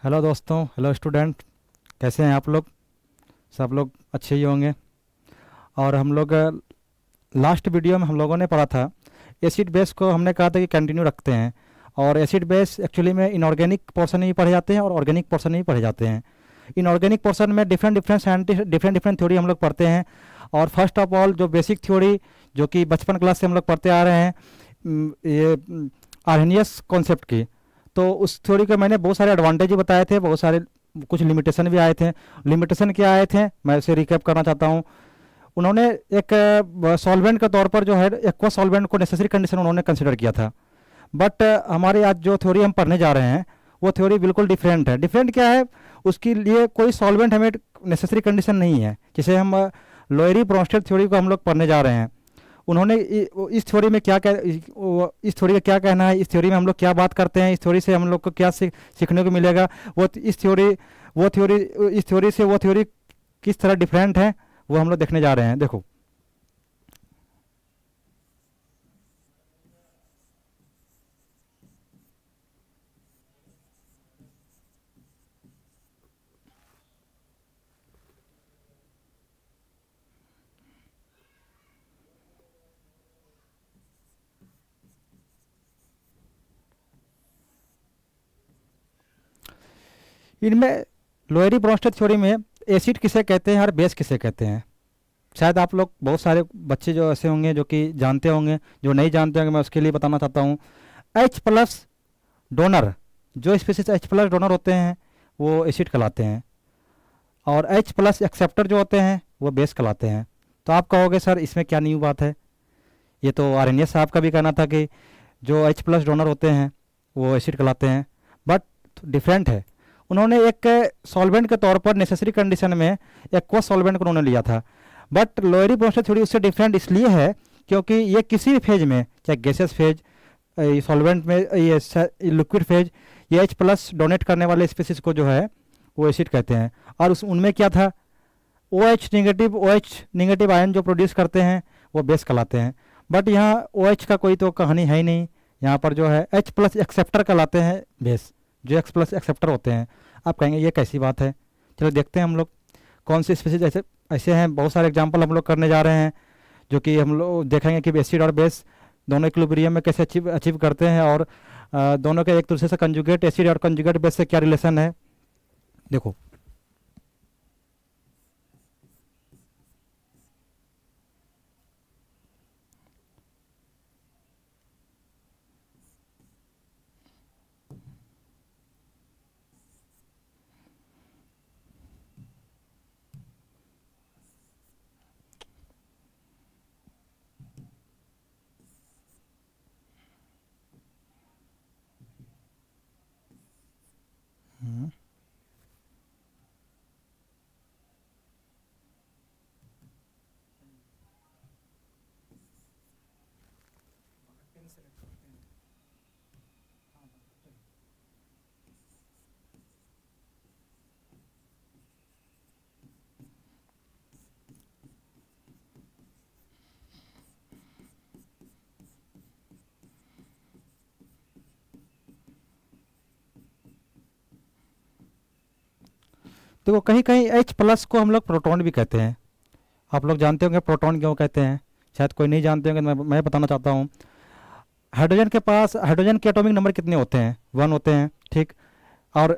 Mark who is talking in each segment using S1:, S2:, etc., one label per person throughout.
S1: Hello दोस्तों, hello student. कैसे हैं आप लोग? सब लोग अच्छे ही होंगे। और हम लोग लास्ट वीडियो में हम लोगों ने पढ़ा था एसिड बेस को। हमने कहा था कि कंटिन्यू रखते हैं। और एसिड बेस एक्चुअली में इनऑर्गेनिक पोर्शन में भी पढ़े जाते हैं और ऑर्गेनिक पोर्शन में भी पढ़े जाते हैं। इनऑर्गेनिक पोर्शन में different different scientist different different theory हम लोग पढ़ते हैं। और फर्स्ट ऑफ ऑल जो बेसिक थ्योरी जो कि बचपन क्लास से हम लोग पढ़ते आ रहे हैं, ये आर्हेनियस कॉन्सेप्ट की। तो उस थ्योरी के मैंने बहुत सारे एडवांटेज भी बताए थे, बहुत सारे कुछ लिमिटेशन भी आए थे। लिमिटेशन क्या आए थे मैं उसे रिकैप करना चाहता हूँ। उन्होंने एक सॉल्वेंट के तौर पर जो है एक्वा सॉल्वेंट को नेसेसरी कंडीशन उन्होंने कंसिडर किया था। बट हमारे आज जो थ्योरी हम पढ़ने जा रहे हैं वो थ्योरी बिल्कुल डिफरेंट है। डिफरेंट क्या है? उसके लिए कोई सॉल्वेंट हमें नेसेसरी कंडीशन नहीं है। जैसे हम लोएरी ब्रोंस्टेड थ्योरी को हम लोग पढ़ने जा रहे हैं। उन्होंने इस थ्योरी में क्या क्या इस थ्योरी का क्या कहना है, इस थ्योरी में हम लोग क्या बात करते हैं, इस थ्योरी से हम लोग को क्या सीखने को मिलेगा। वो इस थ्योरी वो थ्योरी इस थ्योरी से वो थ्योरी किस तरह डिफरेंट है, वो हम लोग देखने जा रहे हैं। देखो, इनमें लोएरी ब्रोंस्टेड थ्योरी में एसिड किसे कहते हैं और बेस किसे कहते हैं, शायद आप लोग बहुत सारे बच्चे जो ऐसे होंगे जो कि जानते होंगे। जो नहीं जानते होंगे मैं उसके लिए बताना चाहता हूँ। एच प्लस डोनर, जो स्पीसीज एच प्लस डोनर होते हैं वो एसिड कहलाते हैं। और एच प्लस एक्सेप्टर जो होते हैं वो बेस कहलाते हैं। तो आप कहोगे सर इसमें क्या न्यू बात है? ये तो आर साहब का भी कहना था कि जो एच प्लस डोनर होते हैं वो एसिड कहलाते हैं। बट डिफरेंट है। उन्होंने एक सॉल्वेंट के तौर पर नेसेसरी कंडीशन में एक्वा सॉल्वेंट को उन्होंने लिया था। बट लोअरी प्रोसेस थोड़ी उससे डिफरेंट इसलिए है क्योंकि ये किसी भी फेज में, चाहे गैसेस फेज, सॉल्वेंट में, ये लिक्विड फेज, ये एच प्लस डोनेट करने वाले स्पीसीज को जो है वो एसिड कहते हैं। और उस उनमें क्या था, ओ एच निगेटिव आयन जो प्रोड्यूस करते हैं वो बेस कहलाते हैं। बट यहाँ ओ एच का कोई तो कहानी है ही नहीं। यहाँ पर जो है एच प्लस एक्सेप्टर कहलाते हैं बेस, जो एक्स प्लस एक्सेप्टर होते हैं। आप कहेंगे ये कैसी बात है? चलो देखते हैं हम लोग कौन सी स्पीसीज ऐसे ऐसे हैं। बहुत सारे एग्जाम्पल हम लोग करने जा रहे हैं जो कि हम लोग देखेंगे कि एसिड और बेस दोनों इक्विलिब्रियम में कैसे अचीव अचीव करते हैं। और दोनों के एक दूसरे से कंजुगेट एसिड और कंजुगेट बेस से क्या रिलेशन है। देखो, देखो कहीं कहीं एच प्लस को हम लोग प्रोटॉन भी कहते हैं। आप लोग जानते होंगे प्रोटॉन क्यों कहते हैं, शायद कोई नहीं जानते होंगे, तो मैं बताना चाहता हूँ। हाइड्रोजन के पास हाइड्रोजन के एटॉमिक नंबर कितने होते हैं? वन होते हैं, ठीक। और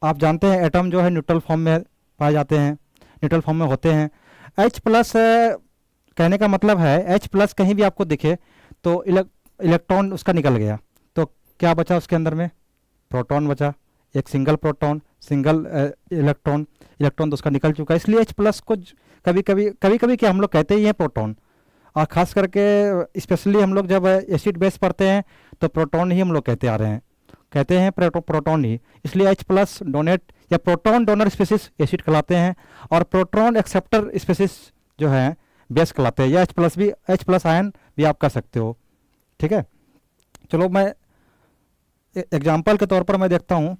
S1: आप जानते हैं एटम जो है न्यूट्रल फॉर्म में पाए जाते हैं, न्यूट्रल फॉर्म में होते हैं। एच प्लस कहने का मतलब है एच प्लस कहीं भी आपको दिखे तो इलेक्ट्रॉन उसका निकल गया, तो क्या बचा उसके अंदर में? प्रोटॉन बचा। एक single proton, single electron. Electron तो उसका निकल चुका है, इसलिए एच प्लस को कभी कभी क्या हम लोग कहते ही हैं प्रोटॉन। और ख़ास करके स्पेशली हम लोग जब एसिड बेस पढ़ते हैं तो प्रोटॉन ही हम लोग कहते आ रहे हैं, कहते हैं प्रोटॉन ही। इसलिए एच प्लस डोनेट या प्रोटॉन डोनर स्पीसीज एसिड कहलाते हैं। और प्रोटॉन एक्सेप्टर स्पीसीज जो है बेस कहलाते हैं। या एच प्लस आयन भी आप कर सकते हो, ठीक है। चलो मैं एग्जाम्पल के तौर पर मैं देखता हूँ।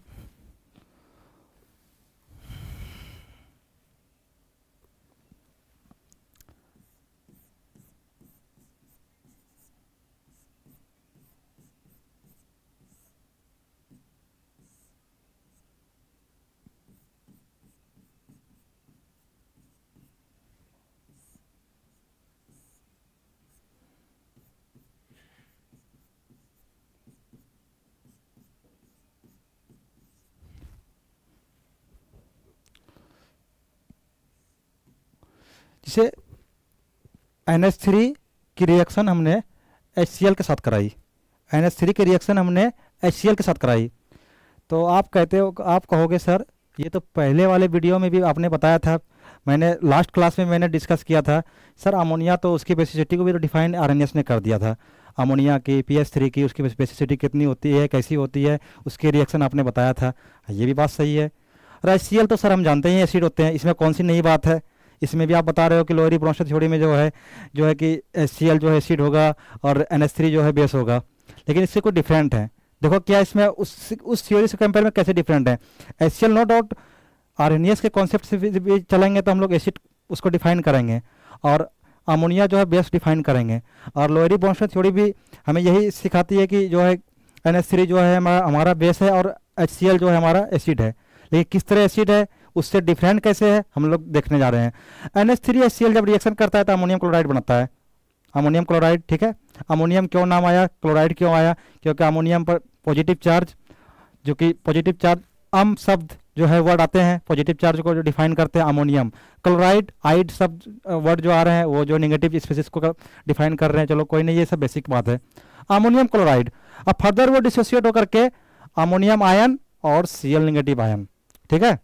S1: जैसे NH3 की रिएक्शन हमने HCl के साथ कराई, NH3 की रिएक्शन हमने HCl के साथ कराई, तो आप कहते हो, आप कहोगे सर ये तो पहले वाले वीडियो में भी आपने बताया था, मैंने लास्ट क्लास में मैंने डिस्कस किया था सर, अमोनिया तो उसकी बेसिसिटी को भी तो डिफाइन आरएनएस ने कर दिया था, अमोनिया की pH3 की उसकी बेसिसिटी कितनी होती है, कैसी होती है, उसके रिएक्शन आपने बताया था। ये भी बात सही है। और HCl तो सर हम जानते हैं एसिड होते हैं, इसमें कौन सी नई बात है। इसमें भी आप बता रहे हो कि लोअरी ब्रोंस्टेड थ्योरी में जो है कि HCl जो है एसिड होगा और NH3 जो है बेस होगा, लेकिन इससे कोई डिफरेंट है। देखो क्या इसमें उस थ्योरी से कंपेयर में कैसे डिफरेंट है। HCl नो डाउट आरएनएस के कॉन्सेप्ट से भी चलेंगे तो हम लोग एसिड उसको डिफाइन करेंगे, और अमोनिया जो है बेस डिफाइन करेंगे, और लोअरी ब्रोंस्टेड थ्योरी भी हमें यही सिखाती है कि जो है NH3 जो है हमारा बेस है और HCl जो है हमारा एसिड है। लेकिन किस तरह एसिड है, उससे डिफरेंट कैसे है, हम लोग देखने जा रहे हैं। NH3 HCl जब रिएक्शन करता है तो अमोनियम क्लोराइड बनता है, अमोनियम क्लोराइड। ठीक है, अमोनियम क्यों नाम आया, क्लोराइड क्यों आया, क्योंकि अमोनियम पर पॉजिटिव चार्ज, जो कि पॉजिटिव चार्ज अम शब्द जो है वर्ड आते हैं पॉजिटिव चार्ज को जो डिफाइन करते हैं अमोनियम, क्लोराइड आइड शब्द वर्ड जो आ रहे हैं वो जो नेगेटिव स्पीसीज को डिफाइन कर रहे हैं। चलो कोई नहीं, ये सब बेसिक बात है। अमोनियम क्लोराइड, अब फर्दर वो डिसोसिएट होकर के अमोनियम आयन और Cl नेगेटिव आयन। ठीक है,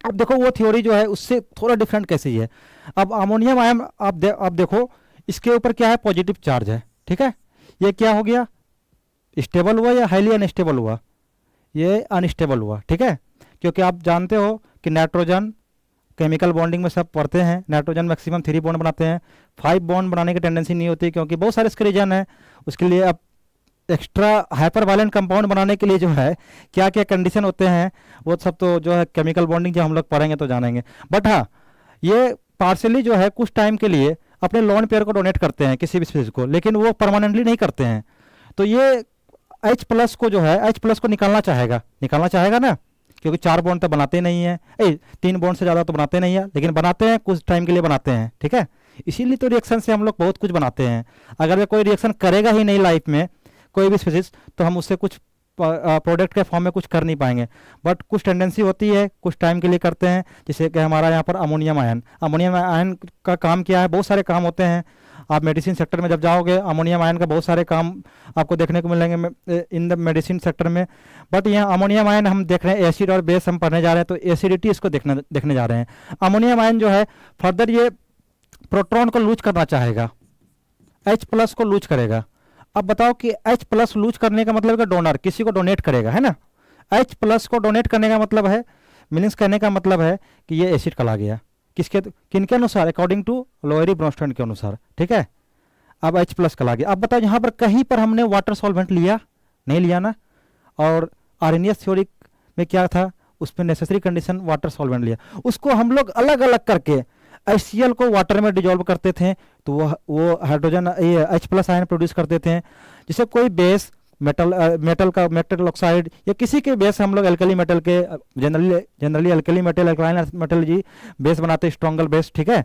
S1: अब देखो वो थ्योरी जो है उससे थोड़ा डिफरेंट कैसी है। अब अमोनियम आयन आप देखो इसके ऊपर क्या है, पॉजिटिव चार्ज है। ठीक है, ये क्या हो गया, स्टेबल हुआ या हाईली अनस्टेबल हुआ, ये अनस्टेबल हुआ। ठीक है, क्योंकि आप जानते हो कि नाइट्रोजन केमिकल बॉन्डिंग में सब पढ़ते हैं, नाइट्रोजन मैक्सिमम 3 बॉन्ड बनाते हैं, 5 बॉन्ड बनाने की टेंडेंसी नहीं होती, क्योंकि बहुत सारे इसके रीजन है। उसके लिए अब एक्स्ट्रा हाइपर वायलेंट कंपाउंड बनाने के लिए जो है क्या क्या कंडीशन होते हैं, वो सब तो जो है केमिकल बॉन्डिंग जो हम लोग पढ़ेंगे तो जानेंगे। बट हाँ, ये पार्सली जो है कुछ टाइम के लिए अपने लोन पेयर को डोनेट करते हैं किसी भी स्पीसीज को, लेकिन वो परमानेंटली नहीं करते हैं। तो ये H+ को जो है H+ को निकालना चाहेगा ना, क्योंकि 4 बॉन्ड तो बनाते नहीं हैं, 3 बॉन्ड से ज़्यादा तो बनाते नहीं है, लेकिन बनाते हैं कुछ टाइम के लिए बनाते हैं। ठीक है, इसीलिए तो रिएक्शन से हम लोग बहुत कुछ बनाते हैं। अगर वे कोई रिएक्शन करेगा ही नहीं लाइफ में कोई भी स्पीसीज, तो हम उससे कुछ प्रोडक्ट के फॉर्म में कुछ कर नहीं पाएंगे। बट कुछ टेंडेंसी होती है, कुछ टाइम के लिए करते हैं, जैसे कि हमारा यहाँ पर अमोनियम आयन का काम क्या है, बहुत सारे काम होते हैं। आप मेडिसिन सेक्टर में जब जाओगे अमोनियम आयन का बहुत सारे काम आपको देखने को मिलेंगे इन द मेडिसिन सेक्टर में। बट यहाँ अमोनियम आयन हम देख रहे हैं, एसिड और बेस हम पढ़ने जा रहे हैं, तो एसिडिटी इसको देखने जा रहे हैं। अमोनियम आयन जो है फर्दर ये प्रोटॉन को लूज करना चाहेगा, H+ को लूज करेगा। अब बताओ कि H+ लूज करने का मतलब है डोनर किसी को डोनेट करेगा, है ना। H+ को डोनेट करने का मतलब है, मीनिंग्स कहने का मतलब है कि ये एसिड कला गया, किनके अनुसार, अकॉर्डिंग टू लोअरी ब्रोंस्टेड के अनुसार। ठीक है, अब H+ कला गया। अब बताओ यहाँ पर कहीं पर हमने वाटर सॉल्वेंट लिया, नहीं लिया ना। और आरएनएस थ्योरी में क्या था, उसमें नेसेसरी कंडीशन वाटर सॉल्वेंट लिया, उसको हम लोग अलग अलग करके HCl को वाटर में डिजोल्व करते थे, तो वो हाइड्रोजन H+ आयन प्रोड्यूस करते थे। जैसे कोई बेस मेटल ऑक्साइड या किसी के बेस हम लोग एल्कली मेटल के generally alkali metal alkaline metal जी बेस बनाते हैं, स्ट्रॉन्गल बेस। ठीक है,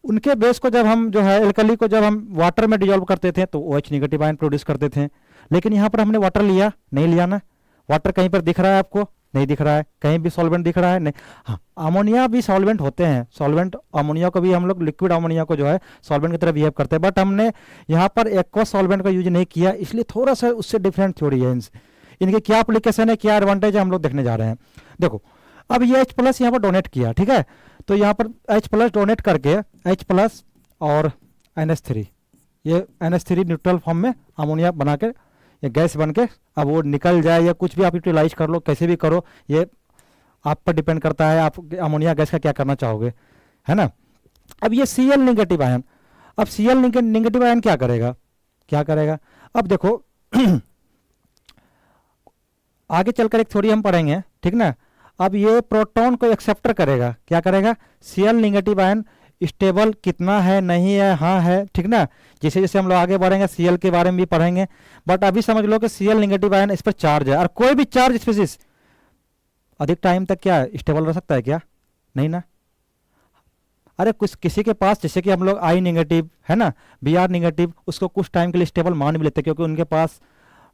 S1: उनके बेस को जब हम जो है एल्कली को जब हम वाटर में डिजोल्व करते थे तो OH नेगेटिव आयन प्रोड्यूस करते थे। लेकिन यहाँ पर हमने वाटर लिया, नहीं लिया ना। वाटर कहीं पर दिख रहा है आपको, नहीं दिख रहा है। कहीं भी सॉल्वेंट दिख रहा है, नहीं। हाँ, अमोनिया भी सॉल्वेंट होते हैं, सॉल्वेंट अमोनिया को भी हम लोग लिक्विड अमोनिया को जो है सॉल्वेंट की तरह बिहेव करते हैं, बट हमने यहाँ पर एक्वा सॉल्वेंट का यूज नहीं किया, इसलिए थोड़ा सा उससे डिफरेंट थ्योरी है। इनके क्या एप्लीकेशन है, क्या एडवांटेज है, हम लोग देखने जा रहे हैं। देखो अब ये H+ यहाँ पर डोनेट किया, ठीक है, तो यहाँ पर H+ डोनेट करके H+ और NH3, ये NH3 न्यूट्रल फॉर्म में अमोनिया बना के ये गैस बन के अब वो निकल जाए या कुछ भी आप यूटिलाइज कर लो, कैसे भी करो, ये आप पर डिपेंड करता है आप अमोनिया गैस का क्या करना चाहोगे, है ना। अब ये Cl नेगेटिव आयन, अब Cl नेगेटिव आयन क्या करेगा, अब देखो आगे चलकर एक थ्योरी हम पढ़ेंगे, ठीक ना। अब ये प्रोटॉन को एक्सेप्टर करेगा, क्या करेगा, Cl नेगेटिव आयन स्टेबल कितना है, नहीं है, हाँ है, ठीक ना। जैसे जैसे हम लोग आगे बढ़ेंगे Cl के बारे में भी पढ़ेंगे, बट अभी समझ लो कि Cl नेगेटिव आयन इस पर चार्ज है, और कोई भी चार्ज स्पीसीज अधिक टाइम तक क्या स्टेबल रह सकता है क्या, नहीं ना। अरे कुछ किसी के पास जैसे कि हम लोग I नेगेटिव है ना, Br नेगेटिव, उसको कुछ टाइम के लिए स्टेबल मान भी लेते हैं, क्योंकि उनके पास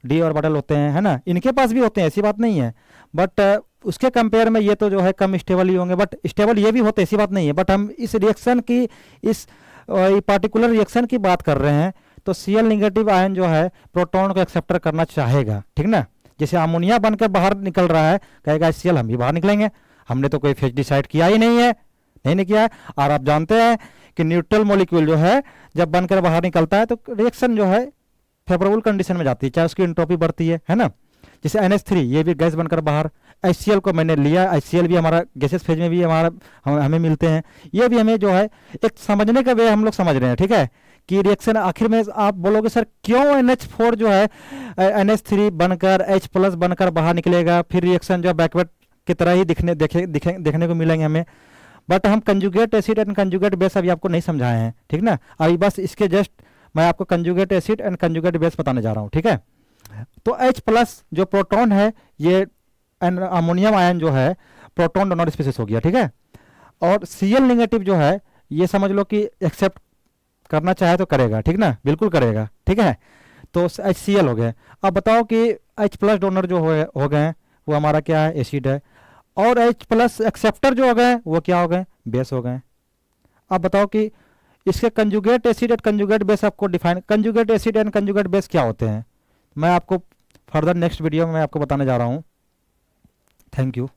S1: d ऑर्बिटल होते हैं, है ना। इनके पास भी होते हैं, ऐसी बात नहीं है, बट उसके कंपेयर में ये तो जो है कम स्टेबल ही होंगे, बट स्टेबल ये भी होते, ऐसी बात नहीं है। बट हम इस रिएक्शन की, इस पार्टिकुलर रिएक्शन की बात कर रहे हैं, तो Cl नेगेटिव आयन जो है प्रोटॉन को एक्सेप्टर करना चाहेगा, ठीक ना। जैसे अमोनिया बनकर बाहर निकल रहा है, कहेगा Cl हम भी बाहर निकलेंगे, हमने तो कोई फेज डिसाइड किया ही नहीं है, नहीं किया है। और आप जानते हैं कि न्यूट्रल मॉलिक्यूल जो है जब बनकर बाहर निकलता है तो रिएक्शन जो है फेवरेबल कंडीशन में जाती है, चाहे उसकी एंट्रोपी बढ़ती है ना। जैसे NH3 ये भी गैस बनकर बाहर, HCl को मैंने लिया, HCl भी हमारा गैसेस फेज में भी हमारा हमें मिलते हैं। ये भी हमें जो है एक समझने का वे हम लोग समझ रहे हैं, ठीक है, कि रिएक्शन आखिर में आप बोलोगे सर क्यों NH4 जो है NH3 बनकर H+ बनकर बाहर निकलेगा, फिर रिएक्शन जो बैकवर्ड की तरह ही देखने को मिलेंगे हमें। बट हम conjugate acid and conjugate base अभी आपको नहीं समझाए हैं, ठीक ना। अभी बस इसके जस्ट मैं आपको conjugate acid and conjugate base बताने जा रहा हूँ, ठीक है। तो H+ जो प्रोटॉन है, ये अमोनियम आयन जो है प्रोटॉन डोनर स्पीसीज हो गया, ठीक है। और Cl नेगेटिव जो है ये समझ लो कि एक्सेप्ट करना चाहे तो करेगा, ठीक ना, बिल्कुल करेगा, ठीक है। तो HCl हो गए। अब बताओ कि H+ डोनर जो हो गए वो हमारा क्या है, एसिड है, और H+ एक्सेप्टर जो हो गए वो क्या हो गए, बेस हो गए। अब बताओ कि इसके conjugate acid and conjugate base आपको define, conjugate acid and conjugate base क्या होते हैं, मैं आपको फर्दर नेक्स्ट वीडियो में मैं आपको बताने जा रहा हूँ। Thank you.